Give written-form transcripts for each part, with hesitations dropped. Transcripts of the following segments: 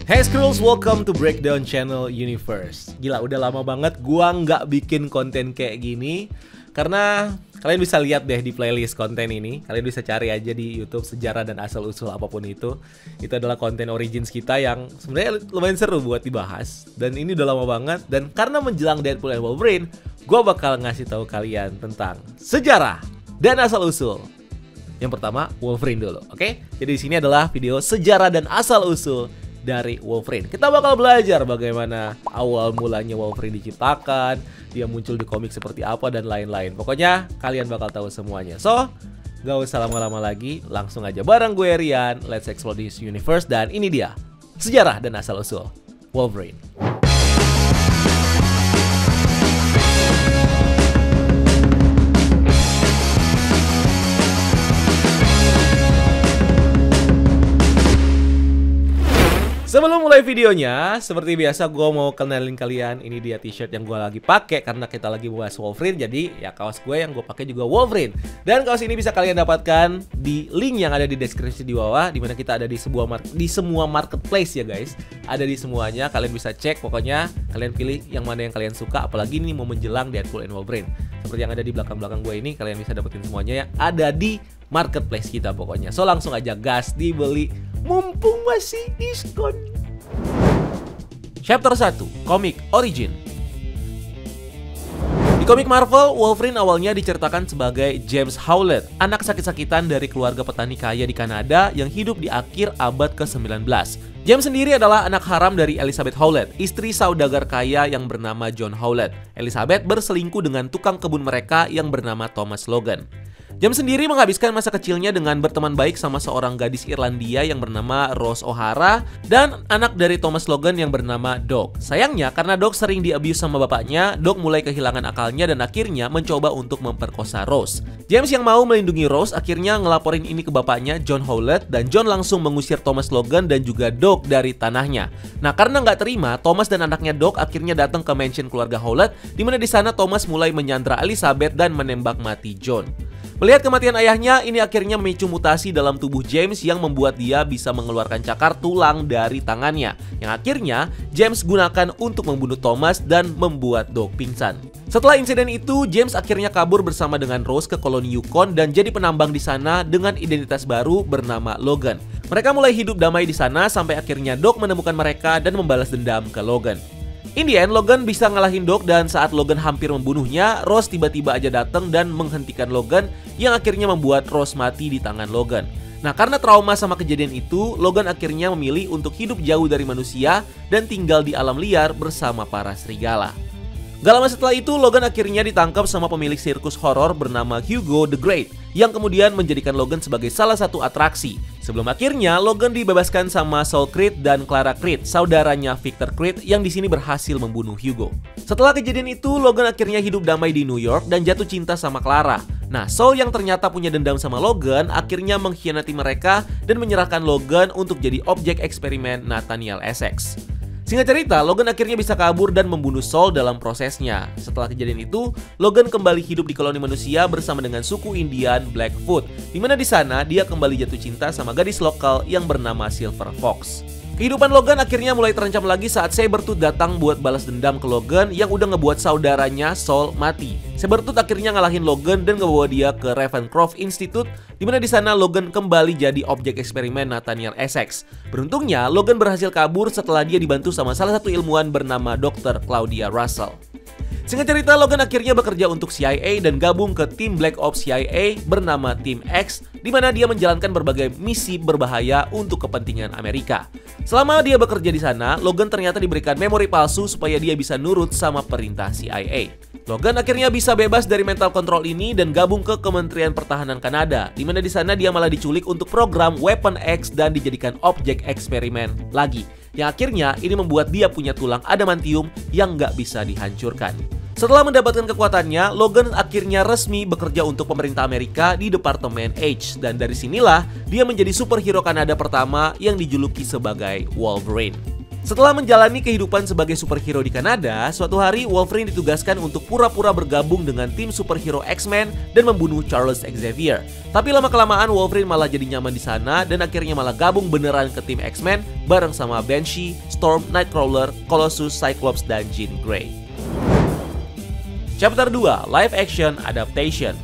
Hey Skrulls, welcome to Breakdown Channel Universe. Gila, udah lama banget gua nggak bikin konten kayak gini. Karena kalian bisa lihat deh di playlist konten ini. Kalian bisa cari aja di YouTube sejarah dan asal-usul apapun itu. Itu adalah konten origins kita yang sebenarnya lumayan seru buat dibahas. Dan ini udah lama banget. Dan karena menjelang Deadpool and Wolverine, gua bakal ngasih tahu kalian tentang sejarah dan asal-usul. Yang pertama, Wolverine dulu, oke? Jadi di sini adalah video sejarah dan asal-usul dari Wolverine. Kita bakal belajar bagaimana awal mulanya Wolverine diciptakan, dia muncul di komik seperti apa, dan lain-lain. Pokoknya kalian bakal tahu semuanya. So, gak usah lama-lama lagi, langsung aja bareng gue Rian, let's explore this universe. Dan ini dia, sejarah dan asal-usul Wolverine. Sebelum mulai videonya, seperti biasa gue mau kenalin kalian, ini dia t-shirt yang gue lagi pakai karena kita lagi bahas Wolverine. Jadi ya kaos gue yang gue pakai juga Wolverine. Dan kaos ini bisa kalian dapatkan di link yang ada di deskripsi di bawah, dimana kita ada di semua marketplace ya guys. Ada di semuanya, kalian bisa cek. Pokoknya kalian pilih yang mana yang kalian suka. Apalagi ini mau menjelang Deadpool and Wolverine. Seperti yang ada di belakang-belakang gue ini, kalian bisa dapetin semuanya yang ada di marketplace kita pokoknya. So langsung aja gas dibeli mumpung masih diskon. Chapter 1, Komik Origin. Di komik Marvel, Wolverine awalnya diceritakan sebagai James Howlett, anak sakit-sakitan dari keluarga petani kaya di Kanada yang hidup di akhir abad ke-19. James sendiri adalah anak haram dari Elizabeth Howlett, istri saudagar kaya yang bernama John Howlett. Elizabeth berselingkuh dengan tukang kebun mereka yang bernama Thomas Logan. James sendiri menghabiskan masa kecilnya dengan berteman baik sama seorang gadis Irlandia yang bernama Rose O'Hara dan anak dari Thomas Logan yang bernama Doc. Sayangnya, karena Doc sering di-abuse sama bapaknya, Doc mulai kehilangan akalnya dan akhirnya mencoba untuk memperkosa Rose. James yang mau melindungi Rose akhirnya ngelaporin ini ke bapaknya, John Howlett, dan John langsung mengusir Thomas Logan dan juga Doc dari tanahnya. Nah, karena nggak terima, Thomas dan anaknya Doc akhirnya datang ke mansion keluarga Howlett, di mana di sana Thomas mulai menyandra Elizabeth dan menembak mati John. Melihat kematian ayahnya, ini akhirnya memicu mutasi dalam tubuh James yang membuat dia bisa mengeluarkan cakar tulang dari tangannya, yang akhirnya James gunakan untuk membunuh Thomas dan membuat Doc pingsan. Setelah insiden itu, James akhirnya kabur bersama dengan Rose ke koloni Yukon dan jadi penambang di sana dengan identitas baru bernama Logan. Mereka mulai hidup damai di sana sampai akhirnya Doc menemukan mereka dan membalas dendam ke Logan. In the end, Logan bisa ngalahin Doc dan saat Logan hampir membunuhnya, Rose tiba-tiba aja datang dan menghentikan Logan yang akhirnya membuat Rose mati di tangan Logan. Nah, karena trauma sama kejadian itu, Logan akhirnya memilih untuk hidup jauh dari manusia dan tinggal di alam liar bersama para serigala. Gak lama setelah itu, Logan akhirnya ditangkap sama pemilik sirkus horor bernama Hugo the Great, yang kemudian menjadikan Logan sebagai salah satu atraksi. Sebelum akhirnya Logan dibebaskan sama Saul Creed dan Clara Creed, saudaranya Victor Creed yang di sini berhasil membunuh Hugo. Setelah kejadian itu, Logan akhirnya hidup damai di New York dan jatuh cinta sama Clara. Nah, Saul yang ternyata punya dendam sama Logan akhirnya mengkhianati mereka dan menyerahkan Logan untuk jadi objek eksperimen Nathaniel Essex. Singkat cerita, Logan akhirnya bisa kabur dan membunuh Saul dalam prosesnya. Setelah kejadian itu, Logan kembali hidup di koloni manusia bersama dengan suku Indian Blackfoot, di mana di sana dia kembali jatuh cinta sama gadis lokal yang bernama Silver Fox. Kehidupan Logan akhirnya mulai terancam lagi saat Sabretooth datang buat balas dendam ke Logan yang udah ngebuat saudaranya Saul mati. Sabretooth akhirnya ngalahin Logan dan ngebawa dia ke Ravencroft Institute, di mana di sana Logan kembali jadi objek eksperimen Nathaniel Essex. Beruntungnya, Logan berhasil kabur setelah dia dibantu sama salah satu ilmuwan bernama Dr. Claudia Russell. Singkat cerita, Logan akhirnya bekerja untuk CIA dan gabung ke tim Black Ops CIA bernama Tim X, di mana dia menjalankan berbagai misi berbahaya untuk kepentingan Amerika. Selama dia bekerja di sana, Logan ternyata diberikan memori palsu supaya dia bisa nurut sama perintah CIA. Logan akhirnya bisa bebas dari mental control ini dan gabung ke Kementerian Pertahanan Kanada, di mana di sana dia malah diculik untuk program Weapon X dan dijadikan objek eksperimen lagi. Yang akhirnya ini membuat dia punya tulang adamantium yang nggak bisa dihancurkan. Setelah mendapatkan kekuatannya, Logan akhirnya resmi bekerja untuk pemerintah Amerika di Departemen H, dan dari sinilah dia menjadi superhero Kanada pertama yang dijuluki sebagai Wolverine. Setelah menjalani kehidupan sebagai superhero di Kanada, suatu hari Wolverine ditugaskan untuk pura-pura bergabung dengan tim superhero X-Men dan membunuh Charles Xavier. Tapi lama-kelamaan Wolverine malah jadi nyaman di sana dan akhirnya malah gabung beneran ke tim X-Men bareng sama Banshee, Storm, Nightcrawler, Colossus, Cyclops, dan Jean Grey. Chapter 2: Live Action Adaptation.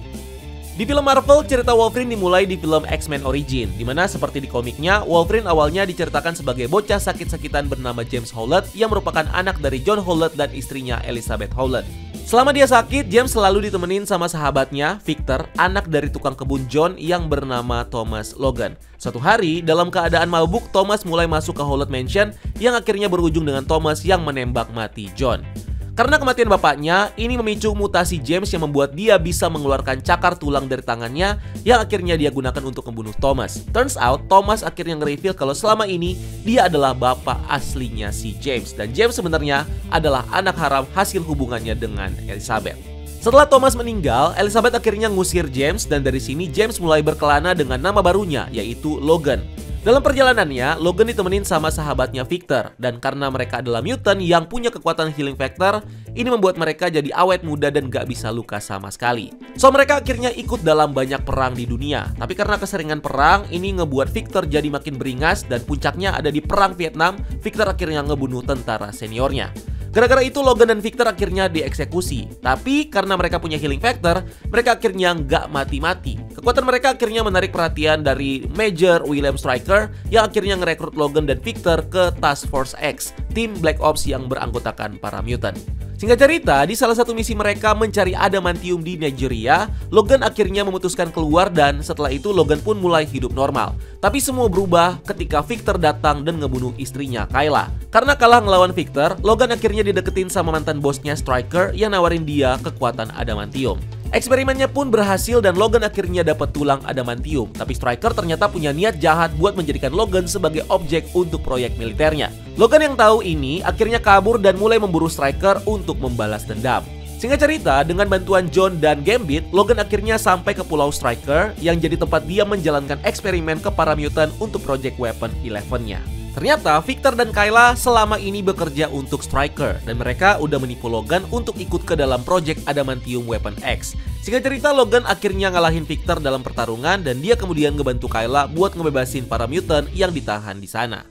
Di film Marvel, cerita Wolverine dimulai di film X-Men Origin, di mana seperti di komiknya, Wolverine awalnya diceritakan sebagai bocah sakit-sakitan bernama James Howlett yang merupakan anak dari John Howlett dan istrinya Elizabeth Howlett. Selama dia sakit, James selalu ditemenin sama sahabatnya, Victor, anak dari tukang kebun John yang bernama Thomas Logan. Suatu hari, dalam keadaan mabuk, Thomas mulai masuk ke Howlett Mansion yang akhirnya berujung dengan Thomas yang menembak mati John. Karena kematian bapaknya, ini memicu mutasi James yang membuat dia bisa mengeluarkan cakar tulang dari tangannya yang akhirnya dia gunakan untuk membunuh Thomas. Turns out, Thomas akhirnya nge-reveal kalau selama ini dia adalah bapak aslinya si James. Dan James sebenarnya adalah anak haram hasil hubungannya dengan Elizabeth. Setelah Thomas meninggal, Elizabeth akhirnya ngusir James dan dari sini James mulai berkelana dengan nama barunya, yaitu Logan. Dalam perjalanannya, Logan ditemenin sama sahabatnya Victor, dan karena mereka adalah mutant yang punya kekuatan healing factor, ini membuat mereka jadi awet muda dan gak bisa luka sama sekali. So mereka akhirnya ikut dalam banyak perang di dunia, tapi karena keseringan perang, ini ngebuat Victor jadi makin beringas dan puncaknya ada di perang Vietnam, Victor akhirnya ngebunuh tentara seniornya. Gara-gara itu Logan dan Victor akhirnya dieksekusi. Tapi karena mereka punya healing factor, mereka akhirnya nggak mati-mati. Kekuatan mereka akhirnya menarik perhatian dari Major William Stryker yang akhirnya ngerekrut Logan dan Victor ke Task Force X, tim Black Ops yang beranggotakan para mutant. Singkat cerita, di salah satu misi mereka mencari adamantium di Nigeria, Logan akhirnya memutuskan keluar dan setelah itu Logan pun mulai hidup normal. Tapi semua berubah ketika Victor datang dan ngebunuh istrinya, Kayla. Karena kalah ngelawan Victor, Logan akhirnya dideketin sama mantan bosnya Stryker yang nawarin dia kekuatan adamantium. Eksperimennya pun berhasil dan Logan akhirnya dapat tulang adamantium. Tapi Stryker ternyata punya niat jahat buat menjadikan Logan sebagai objek untuk proyek militernya. Logan yang tahu ini akhirnya kabur dan mulai memburu Stryker untuk membalas dendam. Singkat cerita, dengan bantuan John dan Gambit, Logan akhirnya sampai ke Pulau Stryker yang jadi tempat dia menjalankan eksperimen ke para mutant untuk Project Weapon 11-nya. Ternyata Victor dan Kayla selama ini bekerja untuk Stryker dan mereka udah menipu Logan untuk ikut ke dalam Project Adamantium Weapon X. Singkat cerita, Logan akhirnya ngalahin Victor dalam pertarungan dan dia kemudian ngebantu Kayla buat ngebebasin para mutant yang ditahan di sana.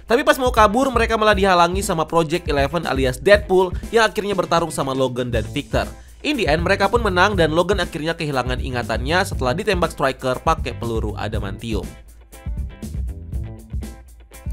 Tapi pas mau kabur, mereka malah dihalangi sama Project 11 alias Deadpool yang akhirnya bertarung sama Logan dan Victor. In the end, mereka pun menang dan Logan akhirnya kehilangan ingatannya setelah ditembak Stryker pakai peluru adamantium.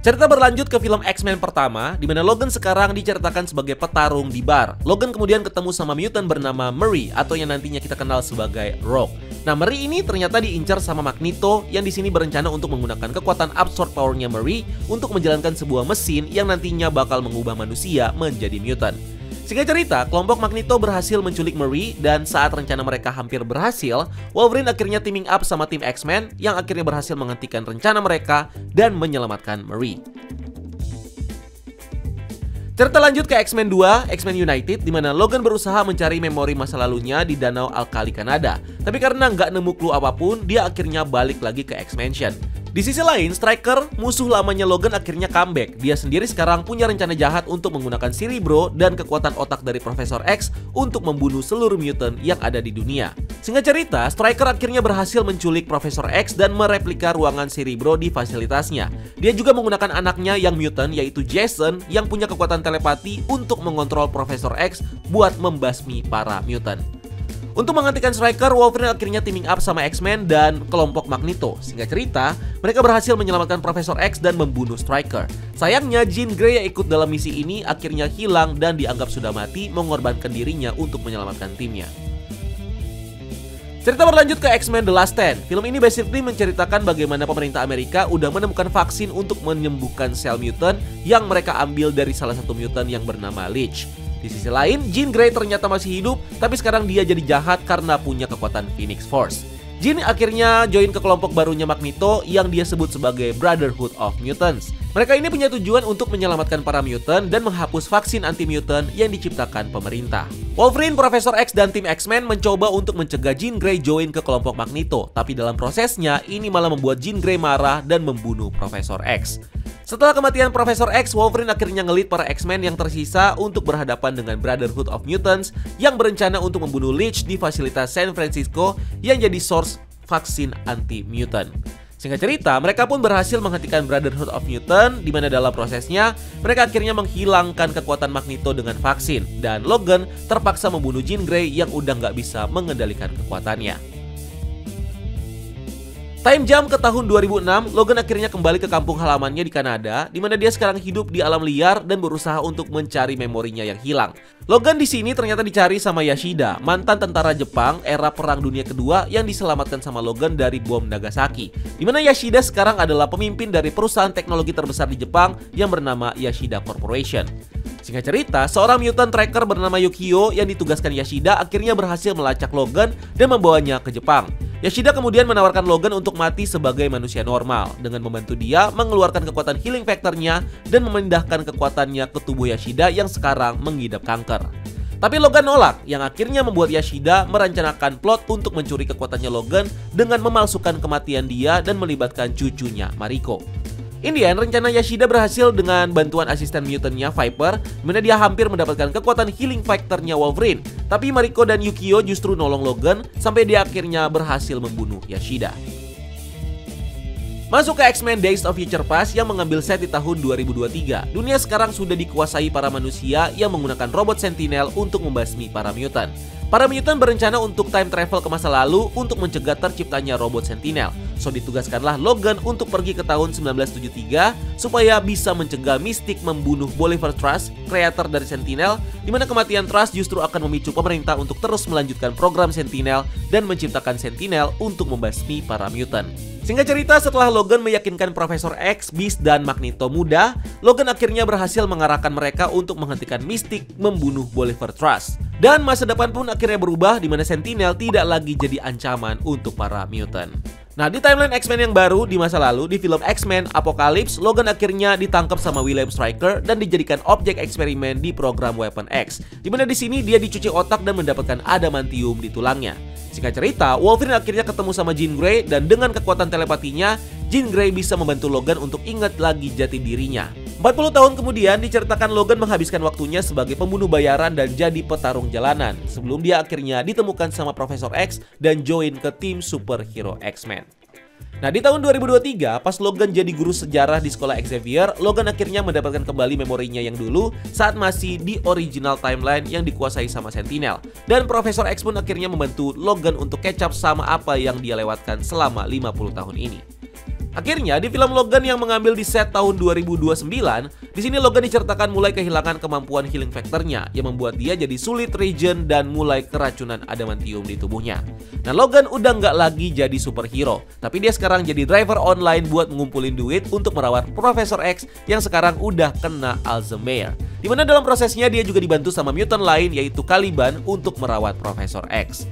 Cerita berlanjut ke film X-Men pertama, di mana Logan sekarang diceritakan sebagai petarung di bar. Logan kemudian ketemu sama mutant bernama Murray atau yang nantinya kita kenal sebagai Rogue. Nah, Murray ini ternyata diincar sama Magneto yang di sini berencana untuk menggunakan kekuatan absorb powernya Murray untuk menjalankan sebuah mesin yang nantinya bakal mengubah manusia menjadi mutant. Singkat cerita, kelompok Magneto berhasil menculik Murray dan saat rencana mereka hampir berhasil, Wolverine akhirnya teaming up sama tim X-Men yang akhirnya berhasil menghentikan rencana mereka dan menyelamatkan Murray. Cerita lanjut ke X-Men 2, X-Men United, di mana Logan berusaha mencari memori masa lalunya di Danau Alkali, Kanada. Tapi karena nggak nemu clue apapun, dia akhirnya balik lagi ke X-Mansion. Di sisi lain, Stryker, musuh lamanya Logan akhirnya comeback. Dia sendiri sekarang punya rencana jahat untuk menggunakan Cerebro dan kekuatan otak dari Profesor X untuk membunuh seluruh mutant yang ada di dunia. Singkat cerita, Stryker akhirnya berhasil menculik Profesor X dan mereplika ruangan Cerebro di fasilitasnya. Dia juga menggunakan anaknya yang mutant yaitu Jason yang punya kekuatan telepati untuk mengontrol Profesor X buat membasmi para mutant. Untuk menghentikan Stryker, Wolverine akhirnya teaming up sama X-Men dan kelompok Magneto. Singkat cerita, mereka berhasil menyelamatkan Profesor X dan membunuh Stryker. Sayangnya, Jean Grey yang ikut dalam misi ini akhirnya hilang dan dianggap sudah mati, mengorbankan dirinya untuk menyelamatkan timnya. Cerita berlanjut ke X-Men The Last Stand. Film ini basically menceritakan bagaimana pemerintah Amerika udah menemukan vaksin untuk menyembuhkan sel mutant yang mereka ambil dari salah satu mutant yang bernama Leech. Di sisi lain, Jean Grey ternyata masih hidup, tapi sekarang dia jadi jahat karena punya kekuatan Phoenix Force. Jean akhirnya join ke kelompok barunya Magneto yang dia sebut sebagai Brotherhood of Mutants. Mereka ini punya tujuan untuk menyelamatkan para mutant dan menghapus vaksin anti-mutant yang diciptakan pemerintah. Wolverine, Profesor X, dan tim X-Men mencoba untuk mencegah Jean Grey join ke kelompok Magneto, tapi dalam prosesnya ini malah membuat Jean Grey marah dan membunuh Profesor X. Setelah kematian Profesor X, Wolverine akhirnya ngelit para X-Men yang tersisa untuk berhadapan dengan Brotherhood of Mutants yang berencana untuk membunuh Leech di fasilitas San Francisco yang jadi source vaksin anti-mutant. Singkat cerita, mereka pun berhasil menghentikan Brotherhood of Mutants, di mana dalam prosesnya mereka akhirnya menghilangkan kekuatan Magneto dengan vaksin, dan Logan terpaksa membunuh Jean Grey yang udah nggak bisa mengendalikan kekuatannya. Time jump ke tahun 2006, Logan akhirnya kembali ke kampung halamannya di Kanada, di mana dia sekarang hidup di alam liar dan berusaha untuk mencari memorinya yang hilang. Logan di sini ternyata dicari sama Yashida, mantan tentara Jepang era Perang Dunia Kedua yang diselamatkan sama Logan dari bom Nagasaki. Di mana Yashida sekarang adalah pemimpin dari perusahaan teknologi terbesar di Jepang yang bernama Yashida Corporation. Singkat cerita, seorang mutant tracker bernama Yukio yang ditugaskan Yashida akhirnya berhasil melacak Logan dan membawanya ke Jepang. Yashida kemudian menawarkan Logan untuk mati sebagai manusia normal dengan membantu dia mengeluarkan kekuatan healing factor-nya dan memindahkan kekuatannya ke tubuh Yashida yang sekarang mengidap kanker. Tapi Logan nolak, yang akhirnya membuat Yashida merencanakan plot untuk mencuri kekuatannya Logan dengan memalsukan kematian dia dan melibatkan cucunya Mariko. In the end, rencana Yashida berhasil dengan bantuan asisten mutantnya Viper, di mana dia hampir mendapatkan kekuatan healing factor-nya Wolverine. Tapi Mariko dan Yukio justru nolong Logan sampai dia akhirnya berhasil membunuh Yashida. Masuk ke X-Men Days of Future Past yang mengambil set di tahun 2023. Dunia sekarang sudah dikuasai para manusia yang menggunakan robot Sentinel untuk membasmi para mutant. Para mutant berencana untuk time travel ke masa lalu untuk mencegah terciptanya robot Sentinel. So ditugaskanlah Logan untuk pergi ke tahun 1973 supaya bisa mencegah Mystique membunuh Bolivar Trask, kreator dari Sentinel, di mana kematian Trask justru akan memicu pemerintah untuk terus melanjutkan program Sentinel dan menciptakan Sentinel untuk membasmi para mutant. Singkat cerita, setelah Logan meyakinkan Profesor X, Beast, dan Magneto muda, Logan akhirnya berhasil mengarahkan mereka untuk menghentikan Mystique membunuh Bolivar Trask. Dan masa depan pun akhirnya berubah, di mana Sentinel tidak lagi jadi ancaman untuk para mutant. Nah, di timeline X-Men yang baru di masa lalu, di film X-Men Apocalypse, Logan akhirnya ditangkap sama William Stryker dan dijadikan objek eksperimen di program Weapon X. Di mana di sini dia dicuci otak dan mendapatkan adamantium di tulangnya. Singkat cerita, Wolverine akhirnya ketemu sama Jean Grey dan dengan kekuatan telepatinya, Jean Grey bisa membantu Logan untuk ingat lagi jati dirinya. 40 tahun kemudian diceritakan Logan menghabiskan waktunya sebagai pembunuh bayaran dan jadi petarung jalanan sebelum dia akhirnya ditemukan sama Profesor X dan join ke tim superhero X-Men. Nah, di tahun 2023, pas Logan jadi guru sejarah di sekolah Xavier, Logan akhirnya mendapatkan kembali memorinya yang dulu saat masih di original timeline yang dikuasai sama Sentinel. Dan Profesor X pun akhirnya membantu Logan untuk catch up sama apa yang dia lewatkan selama 50 tahun ini. Akhirnya, di film Logan yang mengambil di set tahun 2029, di sini Logan diceritakan mulai kehilangan kemampuan healing factor-nya yang membuat dia jadi sulit regen dan mulai keracunan adamantium di tubuhnya. Nah, Logan udah nggak lagi jadi superhero, tapi dia sekarang jadi driver online buat ngumpulin duit untuk merawat Profesor X yang sekarang udah kena Alzheimer. Dimana dalam prosesnya dia juga dibantu sama mutant lain yaitu Caliban untuk merawat Profesor X.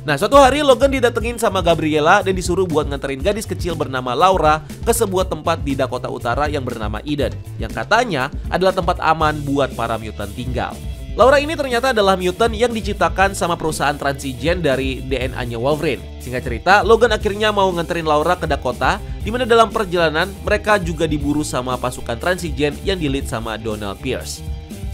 Nah, suatu hari Logan didatengin sama Gabriella dan disuruh buat nganterin gadis kecil bernama Laura ke sebuah tempat di Dakota Utara yang bernama Eden, yang katanya adalah tempat aman buat para mutant tinggal. Laura ini ternyata adalah mutant yang diciptakan sama perusahaan Transigen dari DNA-nya Wolverine. Singkat cerita, Logan akhirnya mau nganterin Laura ke Dakota, di mana dalam perjalanan mereka juga diburu sama pasukan Transigen yang di-lead sama Donald Pierce.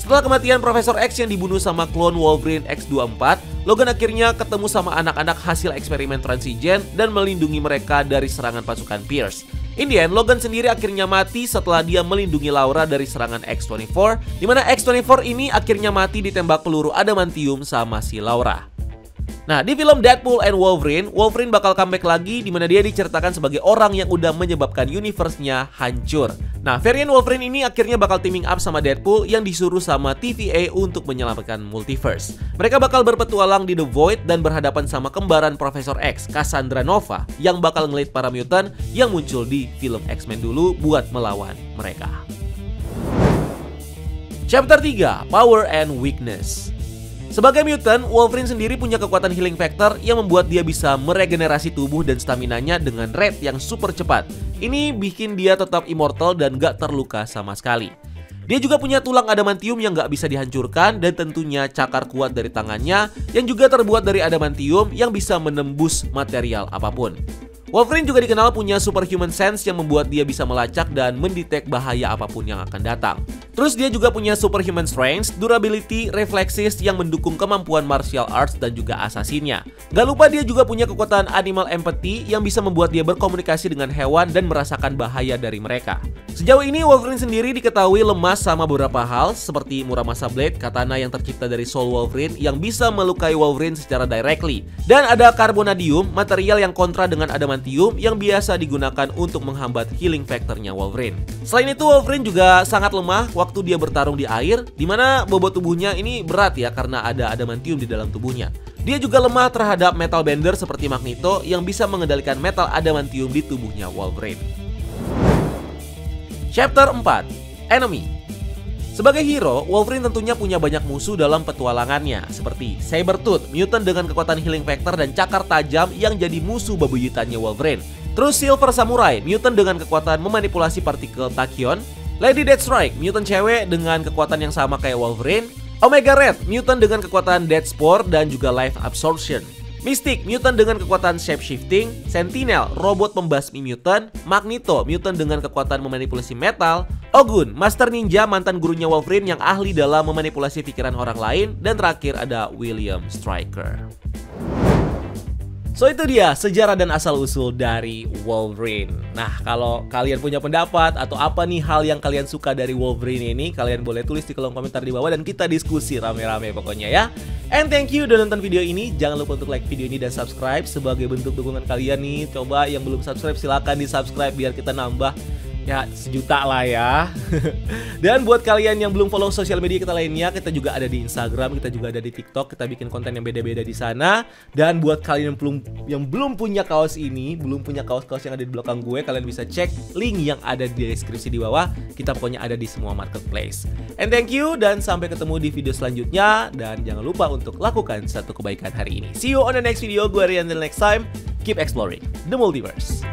Setelah kematian Profesor X yang dibunuh sama klon Wolverine X24, Logan akhirnya ketemu sama anak-anak hasil eksperimen Transigen dan melindungi mereka dari serangan pasukan Pierce. In the end, Logan sendiri akhirnya mati setelah dia melindungi Laura dari serangan X24, di mana X24 ini akhirnya mati ditembak peluru adamantium sama si Laura. Nah, di film Deadpool and Wolverine, Wolverine bakal comeback lagi di mana dia diceritakan sebagai orang yang udah menyebabkan universe-nya hancur. Nah, varian Wolverine ini akhirnya bakal teaming up sama Deadpool yang disuruh sama TVA untuk menyelamatkan multiverse. Mereka bakal berpetualang di The Void dan berhadapan sama kembaran Profesor X, Cassandra Nova, yang bakal ngelit para mutant yang muncul di film X-Men dulu buat melawan mereka. Chapter 3, Power and Weakness. Sebagai mutant, Wolverine sendiri punya kekuatan healing factor yang membuat dia bisa meregenerasi tubuh dan staminanya dengan rate yang super cepat. Ini bikin dia tetap immortal dan gak terluka sama sekali. Dia juga punya tulang adamantium yang gak bisa dihancurkan dan tentunya cakar kuat dari tangannya yang juga terbuat dari adamantium yang bisa menembus material apapun. Wolverine juga dikenal punya superhuman sense yang membuat dia bisa melacak dan mendetek bahaya apapun yang akan datang. Terus dia juga punya superhuman strength, durability, reflexes yang mendukung kemampuan martial arts dan juga asasinnya. Gak lupa dia juga punya kekuatan animal empathy yang bisa membuat dia berkomunikasi dengan hewan dan merasakan bahaya dari mereka. Sejauh ini Wolverine sendiri diketahui lemah sama beberapa hal seperti Muramasa Blade, katana yang tercipta dari Soul Wolverine yang bisa melukai Wolverine secara directly. Dan ada Carbonadium, material yang kontra dengan adamantium yang biasa digunakan untuk menghambat healing factornya Wolverine. Selain itu Wolverine juga sangat lemah waktu dia bertarung di air, dimana bobot tubuhnya ini berat ya karena ada adamantium di dalam tubuhnya. Dia juga lemah terhadap metal bender seperti Magneto yang bisa mengendalikan metal adamantium di tubuhnya Wolverine. Chapter 4, Enemy. Sebagai hero, Wolverine tentunya punya banyak musuh dalam petualangannya, seperti Sabretooth, mutant dengan kekuatan healing factor dan cakar tajam yang jadi musuh bebuyutannya Wolverine. Terus Silver Samurai, mutant dengan kekuatan memanipulasi partikel tachyon. Lady Deathstrike, mutant cewek dengan kekuatan yang sama kayak Wolverine. Omega Red, mutant dengan kekuatan Deathspore dan juga Life Absorption. Mystique, mutant dengan kekuatan shapeshifting. Sentinel, robot pembasmi mutant. Magneto, mutant dengan kekuatan memanipulasi metal. Ogun, master ninja mantan gurunya Wolverine yang ahli dalam memanipulasi pikiran orang lain. Dan terakhir ada William Stryker. So itu dia sejarah dan asal-usul dari Wolverine. Nah, kalau kalian punya pendapat atau apa nih hal yang kalian suka dari Wolverine ini, kalian boleh tulis di kolom komentar di bawah dan kita diskusi rame-rame pokoknya ya. And thank you udah nonton video ini. Jangan lupa untuk like video ini dan subscribe sebagai bentuk dukungan kalian nih. Coba yang belum subscribe silahkan di subscribe biar kita nambah ya 1 juta lah ya. Dan buat kalian yang belum follow sosial media kita lainnya, kita juga ada di Instagram, kita juga ada di TikTok, kita bikin konten yang beda-beda di sana. Dan buat kalian yang belum punya kaos ini, belum punya kaos-kaos yang ada di belakang gue, kalian bisa cek link yang ada di deskripsi di bawah. Kita pokoknya ada di semua marketplace. And thank you dan sampai ketemu di video selanjutnya, dan jangan lupa untuk lakukan satu kebaikan hari ini. See you on the next video. Gue Rian, until next time, keep exploring the multiverse.